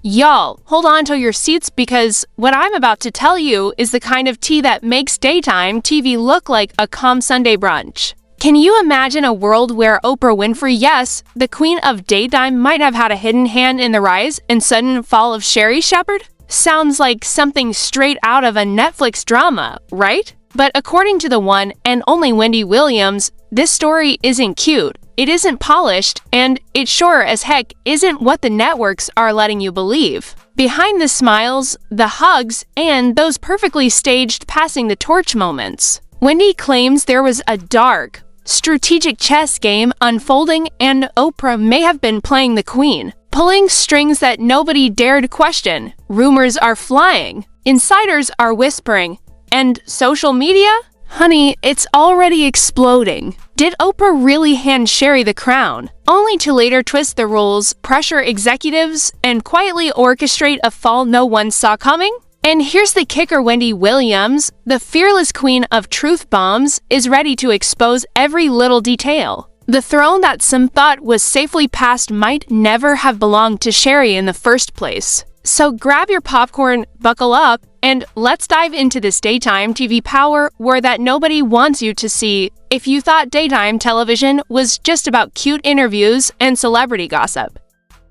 Y'all, hold on to your seats because what I'm about to tell you is the kind of tea that makes daytime TV look like a calm Sunday brunch. Can you imagine a world where Oprah Winfrey, yes, the queen of daytime, might have had a hidden hand in the rise and sudden fall of Sherri Shepherd? Sounds like something straight out of a Netflix drama, right? But according to the one and only Wendy Williams, this story isn't cute, it isn't polished, and it sure as heck isn't what the networks are letting you believe. Behind the smiles, the hugs, and those perfectly staged passing the torch moments, Wendy claims there was a dark, strategic chess game unfolding and Oprah may have been playing the queen, pulling strings that nobody dared question. Rumors are flying, insiders are whispering, and social media? Honey, it's already exploding. Did Oprah really hand Sherri the crown, only to later twist the rules, pressure executives, and quietly orchestrate a fall no one saw coming? And here's the kicker: Wendy Williams, the fearless queen of truth bombs, is ready to expose every little detail. The throne that some thought was safely passed might never have belonged to Sherri in the first place. So grab your popcorn, buckle up, and let's dive into this daytime TV power war that nobody wants you to see. If you thought daytime television was just about cute interviews and celebrity gossip,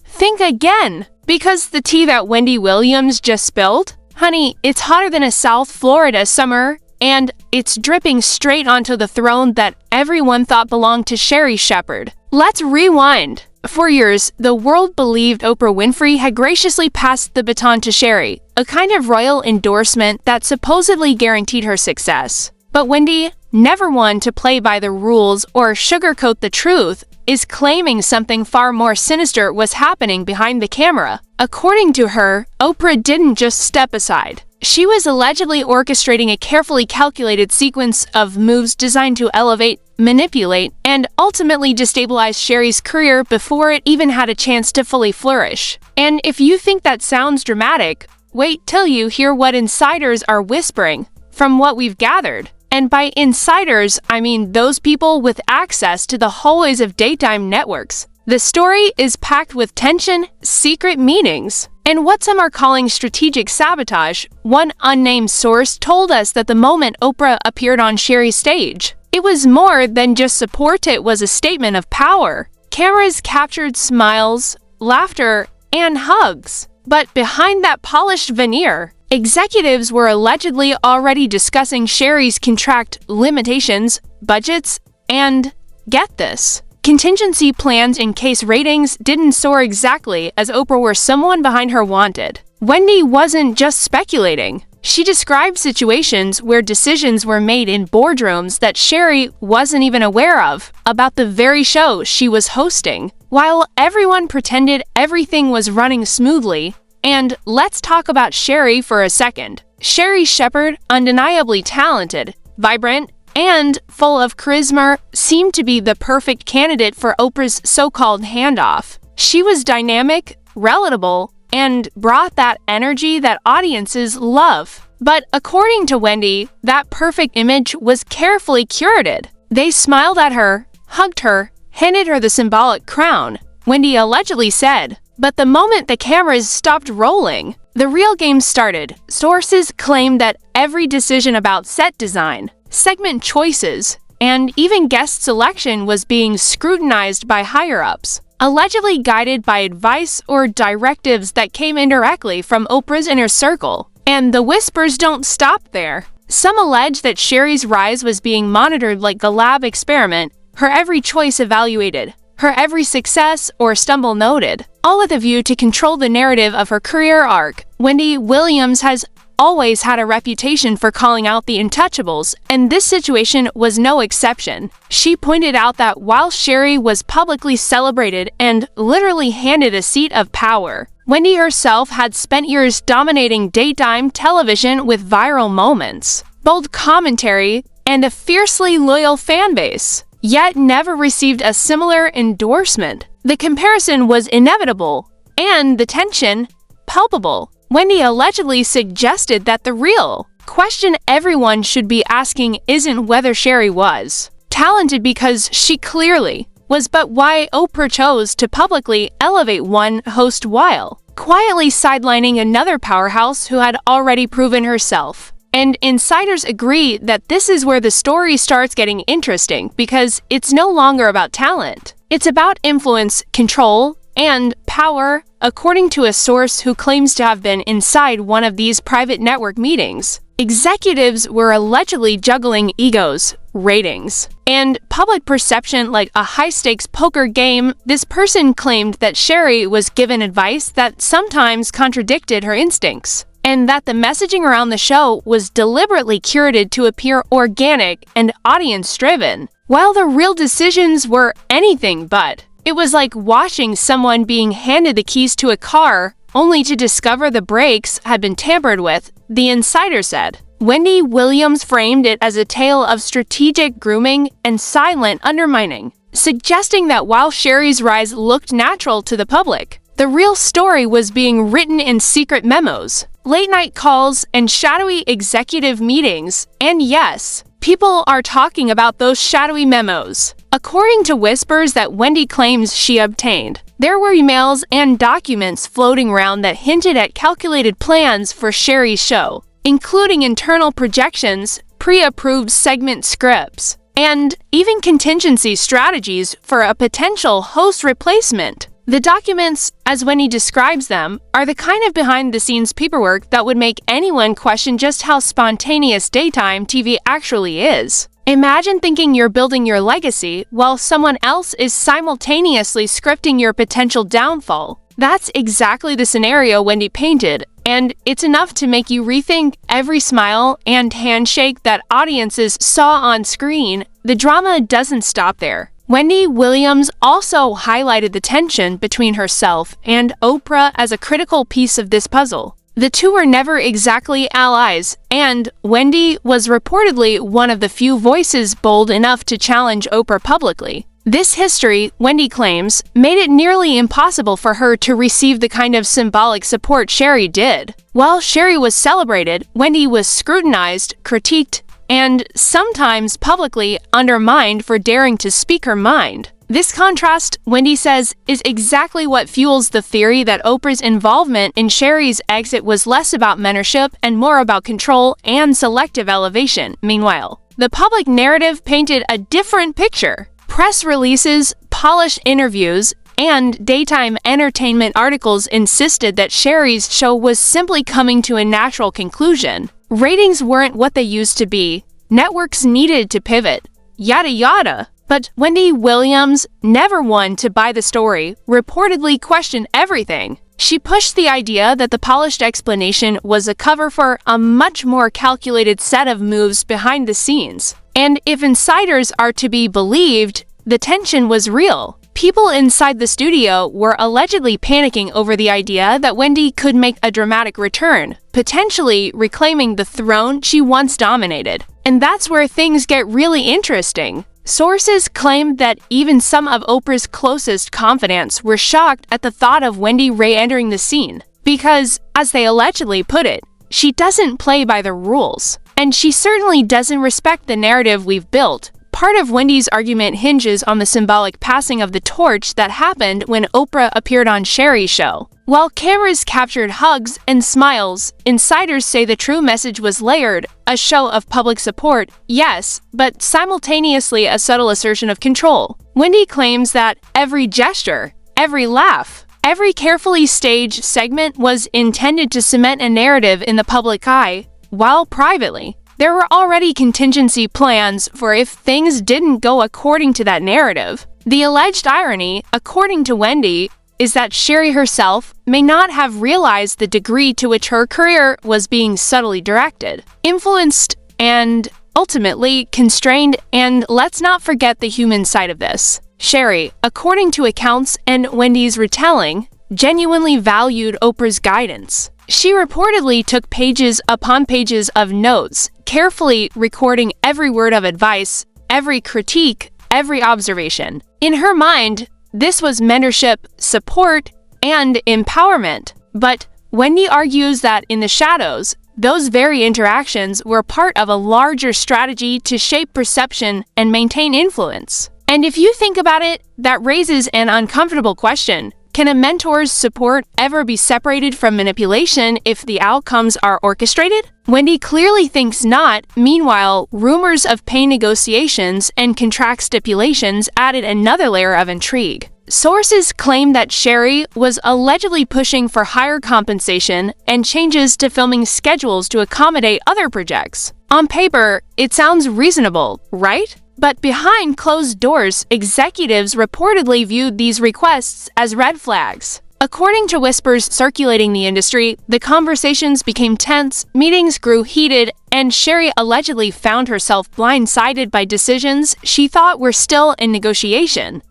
think again, because the tea that Wendy Williams just spilled? Honey, it's hotter than a South Florida summer, and it's dripping straight onto the throne that everyone thought belonged to Sherri Shepherd. Let's rewind. For years, the world believed Oprah Winfrey had graciously passed the baton to Sherri, a kind of royal endorsement that supposedly guaranteed her success. But Wendy, never one to play by the rules or sugarcoat the truth, is claiming something far more sinister was happening behind the camera. According to her, Oprah didn't just step aside. She was allegedly orchestrating a carefully calculated sequence of moves designed to elevate, manipulate, and ultimately destabilize Sherri's career before it even had a chance to fully flourish. And if you think that sounds dramatic, wait till you hear what insiders are whispering. From what we've gathered, and by insiders, I mean those people with access to the hallways of daytime networks, the story is packed with tension, secret meetings, and what some are calling strategic sabotage. One unnamed source told us that the moment Oprah appeared on Sherri's stage, it was more than just support, it was a statement of power. Cameras captured smiles, laughter, and hugs. But behind that polished veneer, executives were allegedly already discussing Sherri's contract limitations, budgets, and, get this, contingency plans in case ratings didn't soar exactly as Oprah or someone behind her wanted. Wendy wasn't just speculating. She described situations where decisions were made in boardrooms that Sherri wasn't even aware of, about the very show she was hosting, while everyone pretended everything was running smoothly. And let's talk about Sherri for a second. Sherri Shepherd, undeniably talented, vibrant, and full of charisma, seemed to be the perfect candidate for Oprah's so-called handoff. She was dynamic, relatable, and brought that energy that audiences love. But according to Wendy, that perfect image was carefully curated. They smiled at her, hugged her, handed her the symbolic crown, Wendy allegedly said. But the moment the cameras stopped rolling, the real game started. Sources claimed that every decision about set design, segment choices, and even guest selection was being scrutinized by higher-ups, allegedly guided by advice or directives that came indirectly from Oprah's inner circle. And the whispers don't stop there. Some allege that Sherri's rise was being monitored like a lab experiment, her every choice evaluated, her every success or stumble noted, all with a view to control the narrative of her career arc. Wendy Williams has always had a reputation for calling out the untouchables, and this situation was no exception. She pointed out that while Sherri was publicly celebrated and literally handed a seat of power, Wendy herself had spent years dominating daytime television with viral moments, bold commentary, and a fiercely loyal fan base, yet never received a similar endorsement. The comparison was inevitable, and the tension palpable. Wendy allegedly suggested that the real question everyone should be asking isn't whether Sherri was talented, because she clearly was, but why Oprah chose to publicly elevate one host while quietly sidelining another powerhouse who had already proven herself. And insiders agree that this is where the story starts getting interesting because it's no longer about talent. It's about influence, control, and power, according to a source who claims to have been inside one of these private network meetings. Executives were allegedly juggling egos, ratings, and public perception like a high-stakes poker game. This person claimed that Sherri was given advice that sometimes contradicted her instincts, and that the messaging around the show was deliberately curated to appear organic and audience-driven, while the real decisions were anything but. It was like watching someone being handed the keys to a car only to discover the brakes had been tampered with, the insider said. Wendy Williams framed it as a tale of strategic grooming and silent undermining, suggesting that while Sherri's rise looked natural to the public, the real story was being written in secret memos, late-night calls, and shadowy executive meetings. And yes, people are talking about those shadowy memos. According to whispers that Wendy claims she obtained, there were emails and documents floating around that hinted at calculated plans for Sherri's show, including internal projections, pre-approved segment scripts, and even contingency strategies for a potential host replacement. The documents, as Wendy describes them, are the kind of behind-the-scenes paperwork that would make anyone question just how spontaneous daytime TV actually is. Imagine thinking you're building your legacy while someone else is simultaneously scripting your potential downfall. That's exactly the scenario Wendy painted, and it's enough to make you rethink every smile and handshake that audiences saw on screen. The drama doesn't stop there. Wendy Williams also highlighted the tension between herself and Oprah as a critical piece of this puzzle. The two were never exactly allies, and Wendy was reportedly one of the few voices bold enough to challenge Oprah publicly. This history, Wendy claims, made it nearly impossible for her to receive the kind of symbolic support Sherri did. While Sherri was celebrated, Wendy was scrutinized, critiqued, and sometimes publicly undermined for daring to speak her mind. This contrast, Wendy says, is exactly what fuels the theory that Oprah's involvement in Sherri's exit was less about mentorship and more about control and selective elevation. Meanwhile, the public narrative painted a different picture. Press releases, polished interviews, and daytime entertainment articles insisted that Sherri's show was simply coming to a natural conclusion. Ratings weren't what they used to be. Networks needed to pivot. Yada yada. But Wendy Williams, never one to buy the story, reportedly questioned everything. She pushed the idea that the polished explanation was a cover for a much more calculated set of moves behind the scenes. And if insiders are to be believed, the tension was real. People inside the studio were allegedly panicking over the idea that Wendy could make a dramatic return, potentially reclaiming the throne she once dominated. And that's where things get really interesting. Sources claimed that even some of Oprah's closest confidants were shocked at the thought of Wendy re-entering the scene, because, as they allegedly put it, she doesn't play by the rules, and she certainly doesn't respect the narrative we've built. Part of Wendy's argument hinges on the symbolic passing of the torch that happened when Oprah appeared on Sherri's show. While cameras captured hugs and smiles, insiders say the true message was layered, a show of public support, yes, but simultaneously a subtle assertion of control. Wendy claims that every gesture, every laugh, every carefully staged segment was intended to cement a narrative in the public eye, while privately, there were already contingency plans for if things didn't go according to that narrative. The alleged irony, according to Wendy, is that Sherri herself may not have realized the degree to which her career was being subtly directed, influenced, and ultimately constrained. And let's not forget the human side of this. Sherri, according to accounts and Wendy's retelling, genuinely valued Oprah's guidance. She reportedly took pages upon pages of notes, carefully recording every word of advice, every critique, every observation. In her mind, this was mentorship, support, and empowerment. But Wendy argues that in the shadows, those very interactions were part of a larger strategy to shape perception and maintain influence. And if you think about it, that raises an uncomfortable question. Can a mentor's support ever be separated from manipulation if the outcomes are orchestrated? Wendy clearly thinks not. Meanwhile, rumors of pay negotiations and contract stipulations added another layer of intrigue. Sources claim that Sherri was allegedly pushing for higher compensation and changes to filming schedules to accommodate other projects. On paper, it sounds reasonable, right? But behind closed doors, executives reportedly viewed these requests as red flags. According to whispers circulating the industry, the conversations became tense, meetings grew heated, and Sherri allegedly found herself blindsided by decisions she thought were still in negotiation.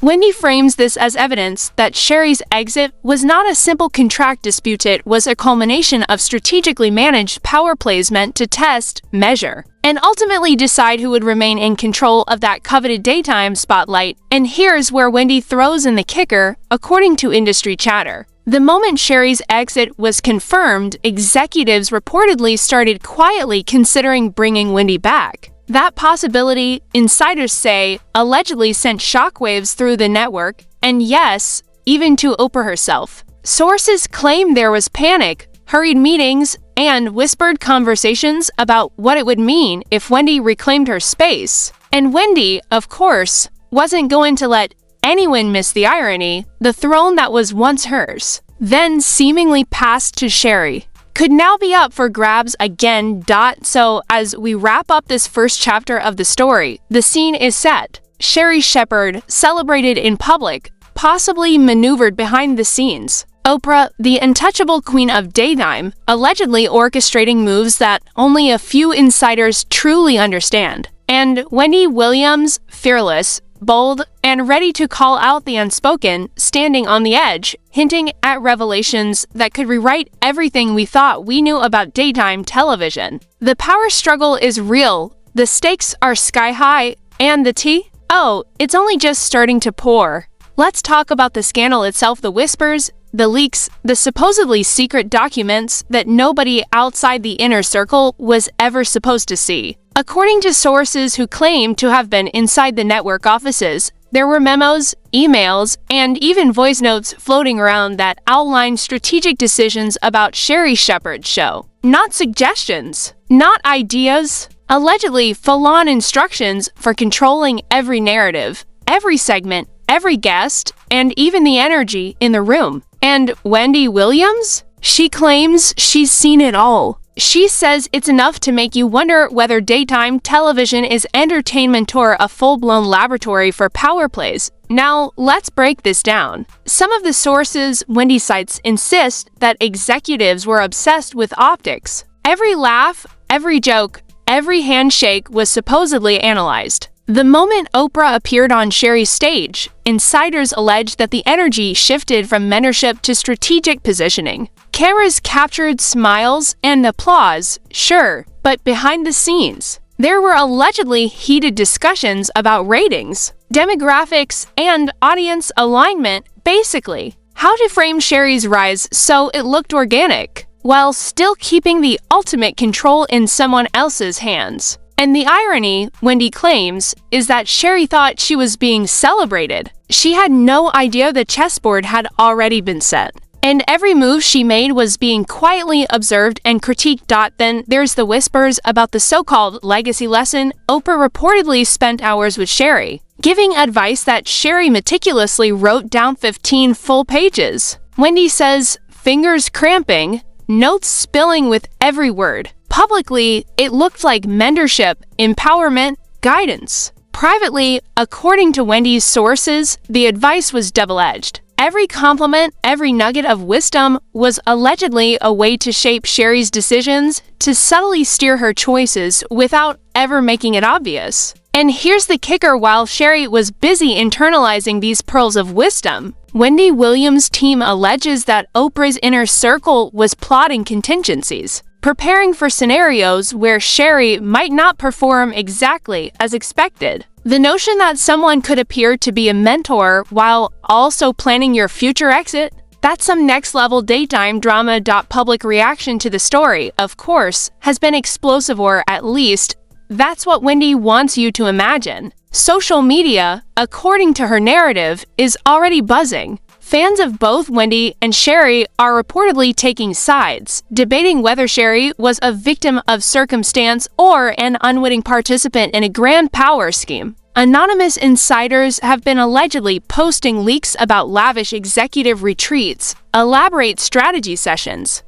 Wendy frames this as evidence that Sherri's exit was not a simple contract dispute, it was a culmination of strategically managed power plays meant to test, measure, and ultimately decide who would remain in control of that coveted daytime spotlight. And here's where Wendy throws in the kicker, according to industry chatter. The moment Sherri's exit was confirmed, executives reportedly started quietly considering bringing Wendy back. That possibility, insiders say, allegedly sent shockwaves through the network, and yes, even to Oprah herself. Sources claim there was panic, hurried meetings, and whispered conversations about what it would mean if Wendy reclaimed her space. And Wendy, of course, wasn't going to let anyone miss the irony. The throne that was once hers, then seemingly passed to Sherri, could now be up for grabs again. So as we wrap up this first chapter of the story, the scene is set. Sherri Shepherd celebrated in public, possibly maneuvered behind the scenes. Oprah, the untouchable queen of daytime, allegedly orchestrating moves that only a few insiders truly understand. And Wendy Williams, fearless, bold, and ready to call out the unspoken, standing on the edge, hinting at revelations that could rewrite everything we thought we knew about daytime television. The power struggle is real, the stakes are sky high, and the tea? Oh, it's only just starting to pour. Let's talk about the scandal itself, the whispers, the leaks, the supposedly secret documents that nobody outside the inner circle was ever supposed to see. According to sources who claim to have been inside the network offices, there were memos, emails, and even voice notes floating around that outlined strategic decisions about Sherri Shepherd's show. Not suggestions, not ideas, allegedly full-on instructions for controlling every narrative, every segment, every guest, and even the energy in the room. And Wendy Williams? She claims she's seen it all. She says it's enough to make you wonder whether daytime television is entertainment or a full-blown laboratory for power plays. Now, let's break this down. Some of the sources Wendy cites insist that executives were obsessed with optics. Every laugh, every joke, every handshake was supposedly analyzed. The moment Oprah appeared on Sherri's stage, insiders alleged that the energy shifted from mentorship to strategic positioning. Cameras captured smiles and applause, sure, but behind the scenes, there were allegedly heated discussions about ratings, demographics, and audience alignment, basically. How to frame Sherri's rise so it looked organic, while still keeping the ultimate control in someone else's hands. And the irony, Wendy claims, is that Sherri thought she was being celebrated. She had no idea the chessboard had already been set. And every move she made was being quietly observed and critiqued. Then there's the whispers about the so-called legacy lesson. Oprah reportedly spent hours with Sherri, giving advice that Sherri meticulously wrote down 15 full pages. Wendy says, fingers cramping, notes spilling with every word. Publicly, it looked like mentorship, empowerment, guidance. Privately, according to Wendy's sources, the advice was double-edged. Every compliment, every nugget of wisdom was allegedly a way to shape Sherri's decisions, to subtly steer her choices without ever making it obvious. And here's the kicker: while Sherri was busy internalizing these pearls of wisdom, Wendy Williams' team alleges that Oprah's inner circle was plotting contingencies, preparing for scenarios where Sherri might not perform exactly as expected. The notion that someone could appear to be a mentor while also planning your future exit, that's some next-level daytime drama. Public reaction to the story, of course, has been explosive, or at least, that's what Wendy wants you to imagine. Social media, according to her narrative, is already buzzing. Fans of both Wendy and Sherri are reportedly taking sides, debating whether Sherri was a victim of circumstance or an unwitting participant in a grand power scheme. Anonymous insiders have been allegedly posting leaks about lavish executive retreats, elaborate strategy sessions,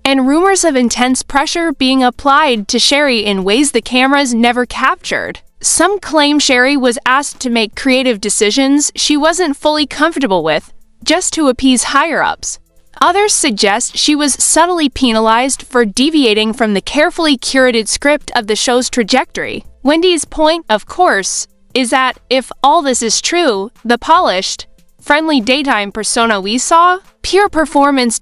and rumors of intense pressure being applied to Sherri in ways the cameras never captured. Some claim Sherri was asked to make creative decisions she wasn't fully comfortable with, just to appease higher-ups. Others suggest she was subtly penalized for deviating from the carefully curated script of the show's trajectory. Wendy's point, of course, is that if all this is true, the polished, friendly daytime persona we saw, pure performance.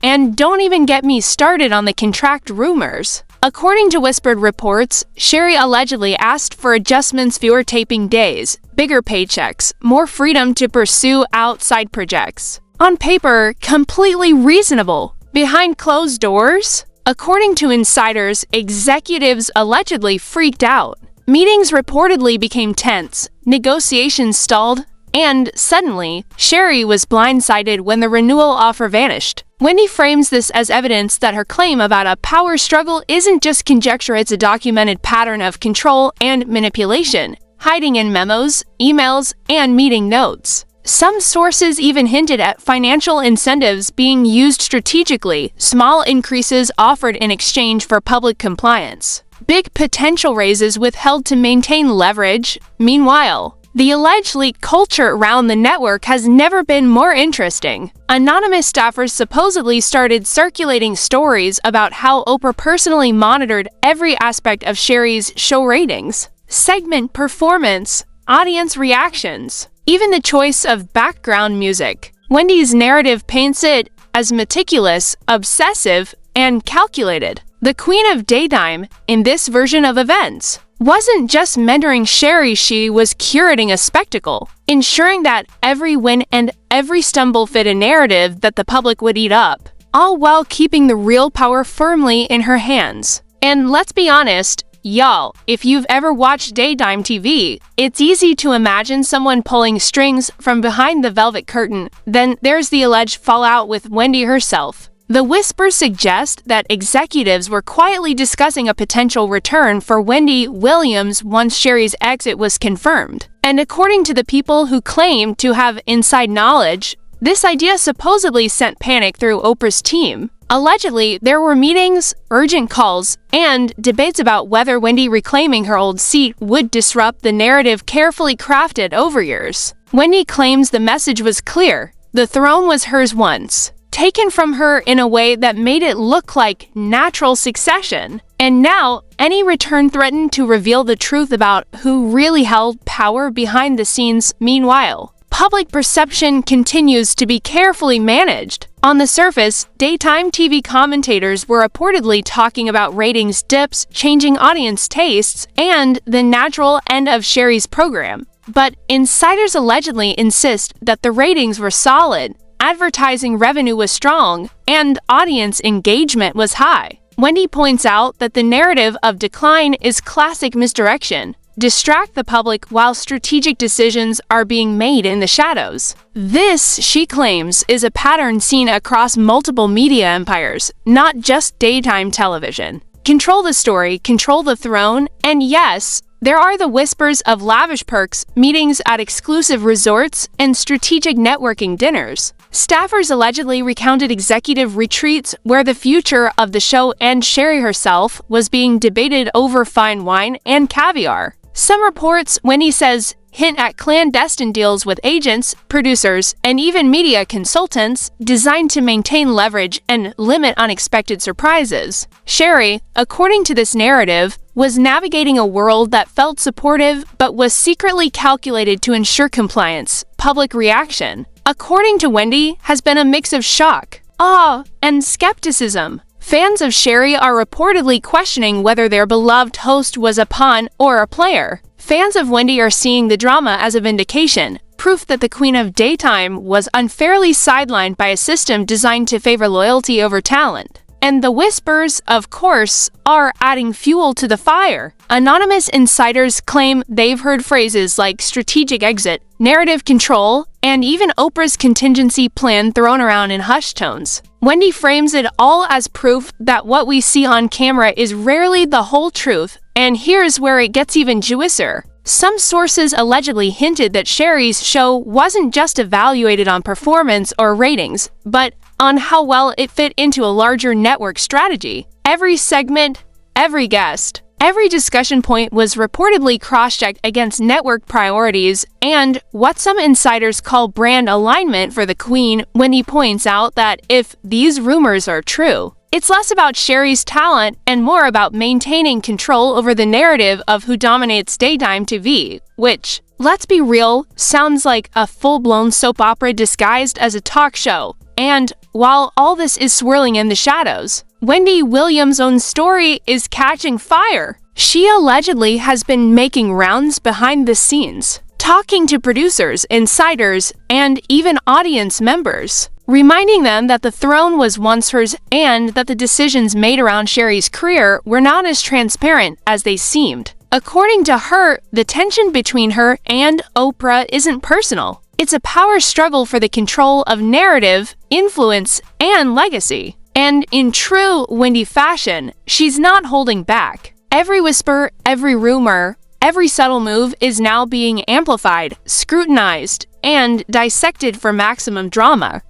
And don't even get me started on the contract rumors. According to whispered reports, Sherri allegedly asked for adjustments, fewer taping days, bigger paychecks, more freedom to pursue outside projects. On paper, completely reasonable. Behind closed doors? According to insiders, executives allegedly freaked out. Meetings reportedly became tense, negotiations stalled, and suddenly, Sherri was blindsided when the renewal offer vanished. Wendy frames this as evidence that her claim about a power struggle isn't just conjecture, it's a documented pattern of control and manipulation, hiding in memos, emails, and meeting notes. Some sources even hinted at financial incentives being used strategically, small increases offered in exchange for public compliance, big potential raises withheld to maintain leverage. Meanwhile, the alleged leak culture around the network has never been more interesting. Anonymous staffers supposedly started circulating stories about how Oprah personally monitored every aspect of Sherri's show ratings, segment performance, audience reactions, even the choice of background music. Wendy's narrative paints it as meticulous, obsessive, and calculated. The Queen of Daytime, in this version of events, wasn't just mentoring Sherri, she was curating a spectacle, ensuring that every win and every stumble fit a narrative that the public would eat up, all while keeping the real power firmly in her hands. And let's be honest, y'all, if you've ever watched daytime TV, it's easy to imagine someone pulling strings from behind the velvet curtain. Then there's the alleged fallout with Wendy herself. The whispers suggest that executives were quietly discussing a potential return for Wendy Williams once Sherri's exit was confirmed. And according to the people who claim to have inside knowledge, this idea supposedly sent panic through Oprah's team. Allegedly, there were meetings, urgent calls, and debates about whether Wendy reclaiming her old seat would disrupt the narrative carefully crafted over years. Wendy claims the message was clear: the throne was hers once, taken from her in a way that made it look like natural succession. And now, any return threatened to reveal the truth about who really held power behind the scenes. Meanwhile, public perception continues to be carefully managed. On the surface, daytime TV commentators were reportedly talking about ratings dips, changing audience tastes, and the natural end of Sherri's program. But insiders allegedly insist that the ratings were solid, advertising revenue was strong, and audience engagement was high. Wendy points out that the narrative of decline is classic misdirection. Distract the public while strategic decisions are being made in the shadows. This, she claims, is a pattern seen across multiple media empires, not just daytime television. Control the story, control the throne, and yes, there are the whispers of lavish perks, meetings at exclusive resorts, and strategic networking dinners. Staffers allegedly recounted executive retreats where the future of the show and Sherri herself was being debated over fine wine and caviar. Some reports, Wendy says, hint at clandestine deals with agents, producers, and even media consultants designed to maintain leverage and limit unexpected surprises. Sherri, according to this narrative, was navigating a world that felt supportive but was secretly calculated to ensure compliance. Public reaction, according to Wendy, has been a mix of shock, awe, and skepticism. Fans of Sherri are reportedly questioning whether their beloved host was a pawn or a player. Fans of Wendy are seeing the drama as a vindication, proof that the Queen of Daytime was unfairly sidelined by a system designed to favor loyalty over talent. And the whispers, of course, are adding fuel to the fire. Anonymous insiders claim they've heard phrases like strategic exit, narrative control, and even Oprah's contingency plan thrown around in hushed tones. Wendy frames it all as proof that what we see on camera is rarely the whole truth, and here's where it gets even juicier. Some sources allegedly hinted that Sherri's show wasn't just evaluated on performance or ratings, but on how well it fit into a larger network strategy. Every segment, every guest, every discussion point was reportedly cross-checked against network priorities and what some insiders call brand alignment for the Queen when he points out that if these rumors are true, it's less about Sherri's talent and more about maintaining control over the narrative of who dominates daytime TV, which, let's be real, sounds like a full-blown soap opera disguised as a talk show. And while all this is swirling in the shadows, Wendy Williams' own story is catching fire. She allegedly has been making rounds behind the scenes, talking to producers, insiders, and even audience members, reminding them that the throne was once hers and that the decisions made around Sherri's career were not as transparent as they seemed. According to her, the tension between her and Oprah isn't personal. It's a power struggle for the control of narrative, influence, and legacy. And in true Wendy fashion, she's not holding back. Every whisper, every rumor, every subtle move is now being amplified, scrutinized, and dissected for maximum drama.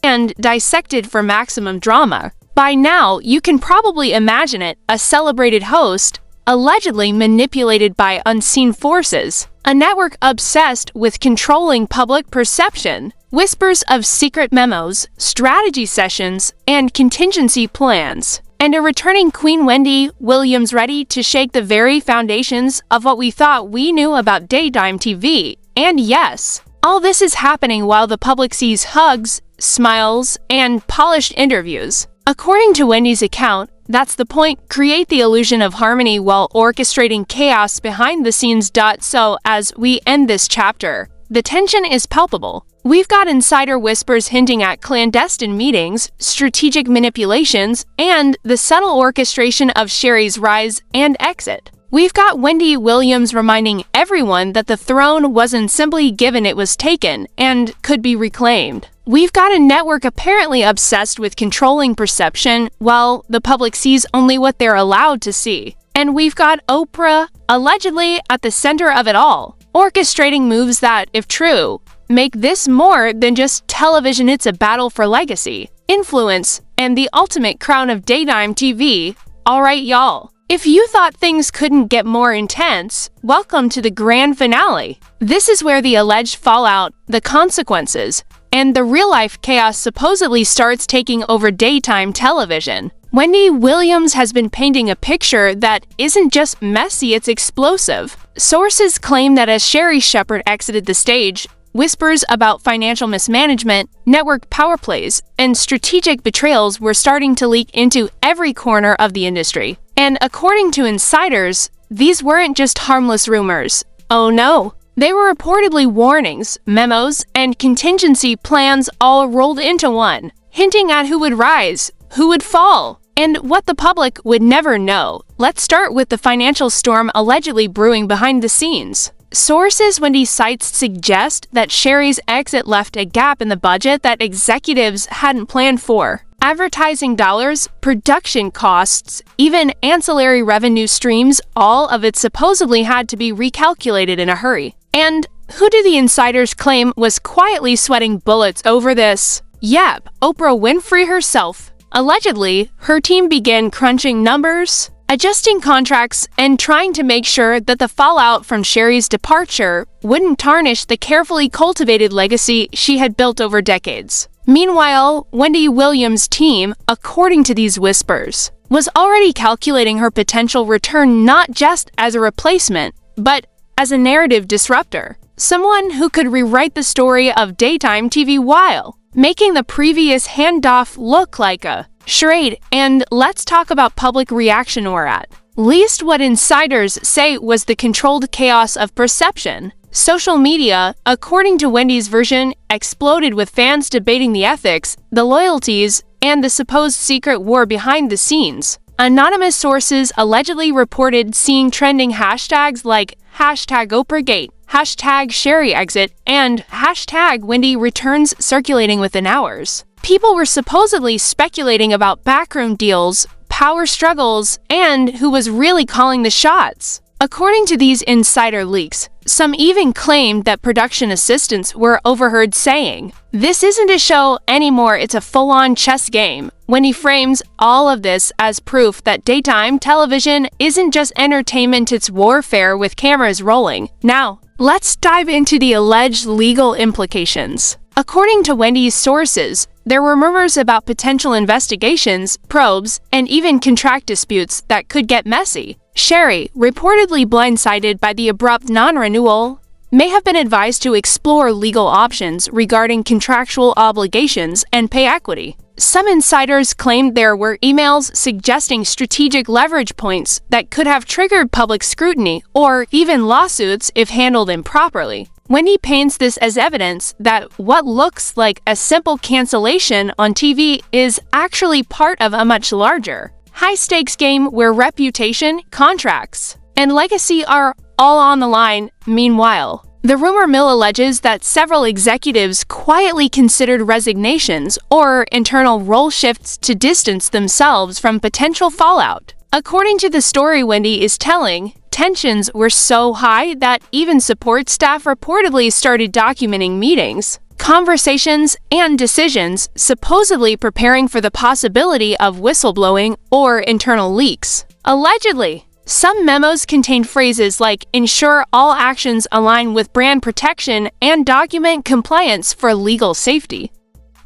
By now, you can probably imagine it, a celebrated host, allegedly manipulated by unseen forces, a network obsessed with controlling public perception, whispers of secret memos, strategy sessions, and contingency plans, and a returning Queen Wendy Williams ready to shake the very foundations of what we thought we knew about daytime TV. And yes, all this is happening while the public sees hugs, smiles, and polished interviews. According to Wendy's account, that's the point, create the illusion of harmony while orchestrating chaos behind the scenes. So as we end this chapter, the tension is palpable. We've got insider whispers hinting at clandestine meetings, strategic manipulations, and the subtle orchestration of Sherri's rise and exit. We've got Wendy Williams reminding everyone that the throne wasn't simply given, it was taken and could be reclaimed. We've got a network apparently obsessed with controlling perception while the public sees only what they're allowed to see. And we've got Oprah, allegedly at the center of it all, orchestrating moves that, if true, make this more than just television. It's a battle for legacy, influence, and the ultimate crown of daytime TV. Alright, y'all. If you thought things couldn't get more intense, welcome to the grand finale. This is where the alleged fallout, the consequences, and the real-life chaos supposedly starts taking over daytime television. Wendy Williams has been painting a picture that isn't just messy, it's explosive. Sources claim that as Sherri Shepherd exited the stage, whispers about financial mismanagement, network power plays, and strategic betrayals were starting to leak into every corner of the industry. And according to insiders, these weren't just harmless rumors. Oh no, they were reportedly warnings, memos, and contingency plans all rolled into one, hinting at who would rise, who would fall, and what the public would never know. Let's start with the financial storm allegedly brewing behind the scenes. Sources Wendy cites suggest that Sherri's exit left a gap in the budget that executives hadn't planned for. Advertising dollars, production costs, even ancillary revenue streams, all of it supposedly had to be recalculated in a hurry. And who do the insiders claim was quietly sweating bullets over this? Yep, Oprah Winfrey herself. Allegedly, her team began crunching numbers, adjusting contracts, and trying to make sure that the fallout from Sherri's departure wouldn't tarnish the carefully cultivated legacy she had built over decades. Meanwhile, Wendy Williams' team, according to these whispers, was already calculating her potential return not just as a replacement, but as a narrative disruptor. Someone who could rewrite the story of daytime TV while making the previous handoff look like a charade. And let's talk about public reaction we're at. Least what insiders say was the controlled chaos of perception. Social media, according to Wendy's version, exploded with fans debating the ethics, the loyalties, and the supposed secret war behind the scenes. Anonymous sources allegedly reported seeing trending hashtags like #OprahGate, #SherriExit, and #WendyReturns circulating within hours. People were supposedly speculating about backroom deals, power struggles, and who was really calling the shots. According to these insider leaks, some even claimed that production assistants were overheard saying, "This isn't a show anymore, it's a full-on chess game," when he frames all of this as proof that daytime television isn't just entertainment, it's warfare with cameras rolling. Now, let's dive into the alleged legal implications. According to Wendy's sources, there were rumors about potential investigations, probes, and even contract disputes that could get messy. Sherri, reportedly blindsided by the abrupt non-renewal, may have been advised to explore legal options regarding contractual obligations and pay equity. Some insiders claimed there were emails suggesting strategic leverage points that could have triggered public scrutiny or even lawsuits if handled improperly. Wendy paints this as evidence that what looks like a simple cancellation on TV is actually part of a much larger, high-stakes game where reputation, contracts, and legacy are all on the line. Meanwhile, the rumor mill alleges that several executives quietly considered resignations or internal role shifts to distance themselves from potential fallout. According to the story Wendy is telling, tensions were so high that even support staff reportedly started documenting meetings, conversations, and decisions, supposedly preparing for the possibility of whistleblowing or internal leaks. Allegedly, some memos contained phrases like "ensure all actions align with brand protection" and "document compliance for legal safety,"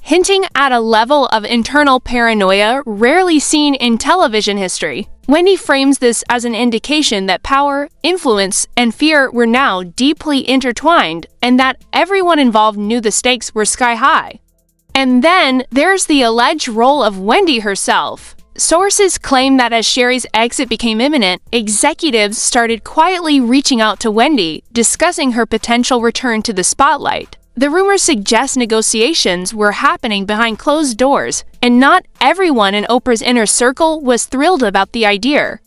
hinting at a level of internal paranoia rarely seen in television history. Wendy frames this as an indication that power, influence, and fear were now deeply intertwined and that everyone involved knew the stakes were sky high. And then there's the alleged role of Wendy herself. Sources claim that as Sherri's exit became imminent, executives started quietly reaching out to Wendy, discussing her potential return to the spotlight. The rumors suggest negotiations were happening behind closed doors, and not everyone in Oprah's inner circle was thrilled about the idea.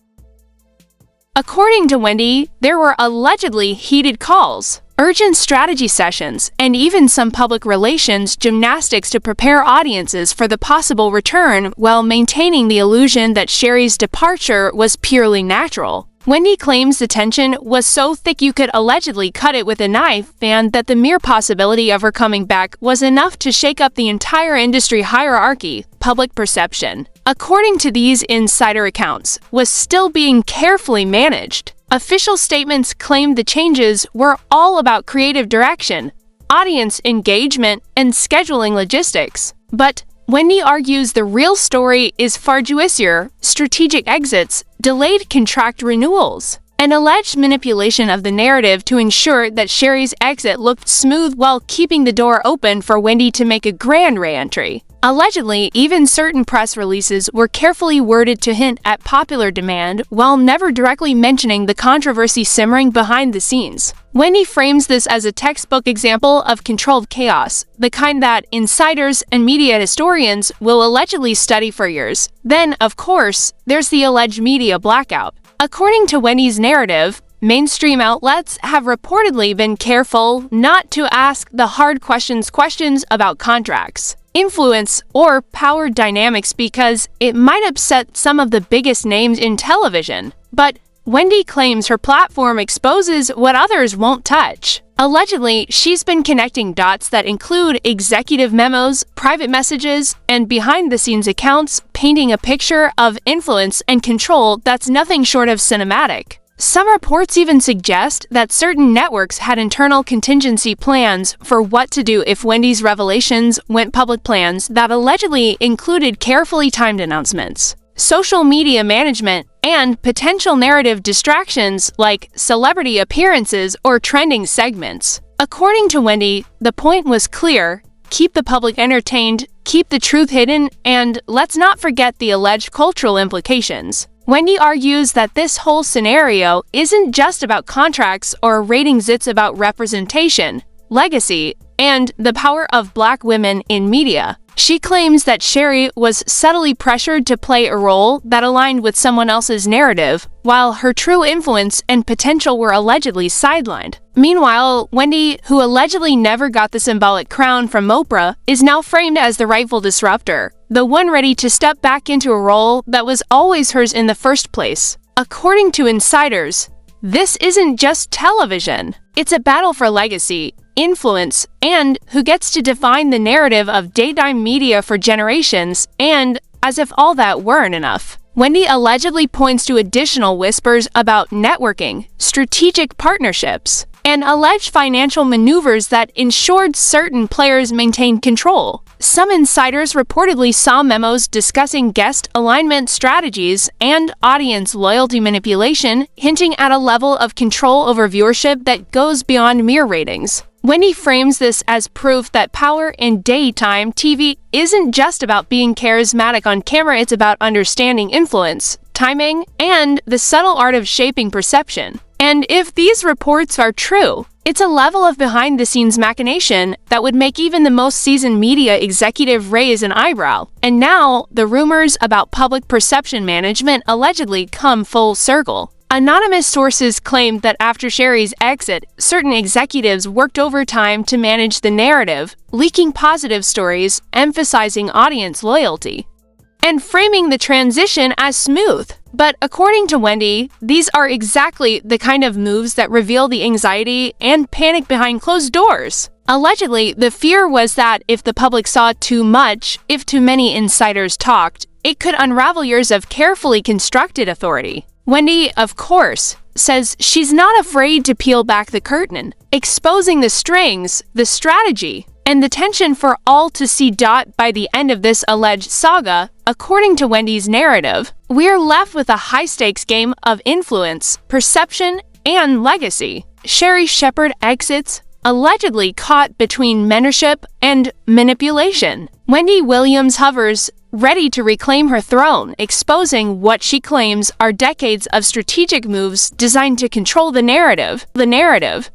According to Wendy, there were allegedly heated calls, urgent strategy sessions, and even some public relations gymnastics to prepare audiences for the possible return while maintaining the illusion that Sherri's departure was purely natural. Wendy claims the tension was so thick you could allegedly cut it with a knife, and that the mere possibility of her coming back was enough to shake up the entire industry hierarchy. Public perception, according to these insider accounts, was still being carefully managed. Official statements claimed the changes were all about creative direction, audience engagement, and scheduling logistics. But Wendy argues the real story is far juicier: strategic exits, delayed contract renewals, and alleged manipulation of the narrative to ensure that Sherri's exit looked smooth while keeping the door open for Wendy to make a grand re-entry. Allegedly, even certain press releases were carefully worded to hint at popular demand while never directly mentioning the controversy simmering behind the scenes. Wendy frames this as a textbook example of controlled chaos, the kind that insiders and media historians will allegedly study for years. Then, of course, there's the alleged media blackout. According to Wendy's narrative, mainstream outlets have reportedly been careful not to ask the hard questions about contracts, influence, or power dynamics because it might upset some of the biggest names in television. But Wendy claims her platform exposes what others won't touch. Allegedly, she's been connecting dots that include executive memos, private messages, and behind-the-scenes accounts, painting a picture of influence and control that's nothing short of cinematic. Some reports even suggest that certain networks had internal contingency plans for what to do if Wendy's revelations went public, plans that allegedly included carefully timed announcements, social media management, and potential narrative distractions like celebrity appearances or trending segments. According to Wendy, the point was clear: keep the public entertained, keep the truth hidden, and let's not forget the alleged cultural implications. Wendy argues that this whole scenario isn't just about contracts or ratings, it's about representation, legacy, and the power of Black women in media. She claims that Sherri was subtly pressured to play a role that aligned with someone else's narrative, while her true influence and potential were allegedly sidelined. Meanwhile, Wendy, who allegedly never got the symbolic crown from Oprah, is now framed as the rightful disruptor, the one ready to step back into a role that was always hers in the first place. According to insiders, this isn't just television. It's a battle for legacy, influence, and who gets to define the narrative of daytime media for generations. And as if all that weren't enough, Wendy allegedly points to additional whispers about networking, strategic partnerships, and alleged financial maneuvers that ensured certain players maintained control. Some insiders reportedly saw memos discussing guest alignment strategies and audience loyalty manipulation, hinting at a level of control over viewership that goes beyond mere ratings. Wendy frames this as proof that power in daytime TV isn't just about being charismatic on camera, it's about understanding influence, timing, and the subtle art of shaping perception. And if these reports are true, it's a level of behind-the-scenes machination that would make even the most seasoned media executive raise an eyebrow. And now, the rumors about public perception management allegedly come full circle. Anonymous sources claimed that after Sherri's exit, certain executives worked overtime to manage the narrative, leaking positive stories, emphasizing audience loyalty, and framing the transition as smooth. But according to Wendy, these are exactly the kind of moves that reveal the anxiety and panic behind closed doors. Allegedly, the fear was that if the public saw too much, if too many insiders talked, it could unravel years of carefully constructed authority. Wendy, of course, says she's not afraid to peel back the curtain, exposing the strings, the strategy, and the tension for all to see. By the end of this alleged saga, according to Wendy's narrative, we're left with a high-stakes game of influence, perception, and legacy. Sherri Shepherd exits, allegedly caught between mentorship and manipulation. Wendy Williams hovers, ready to reclaim her throne, exposing what she claims are decades of strategic moves designed to control the narrative.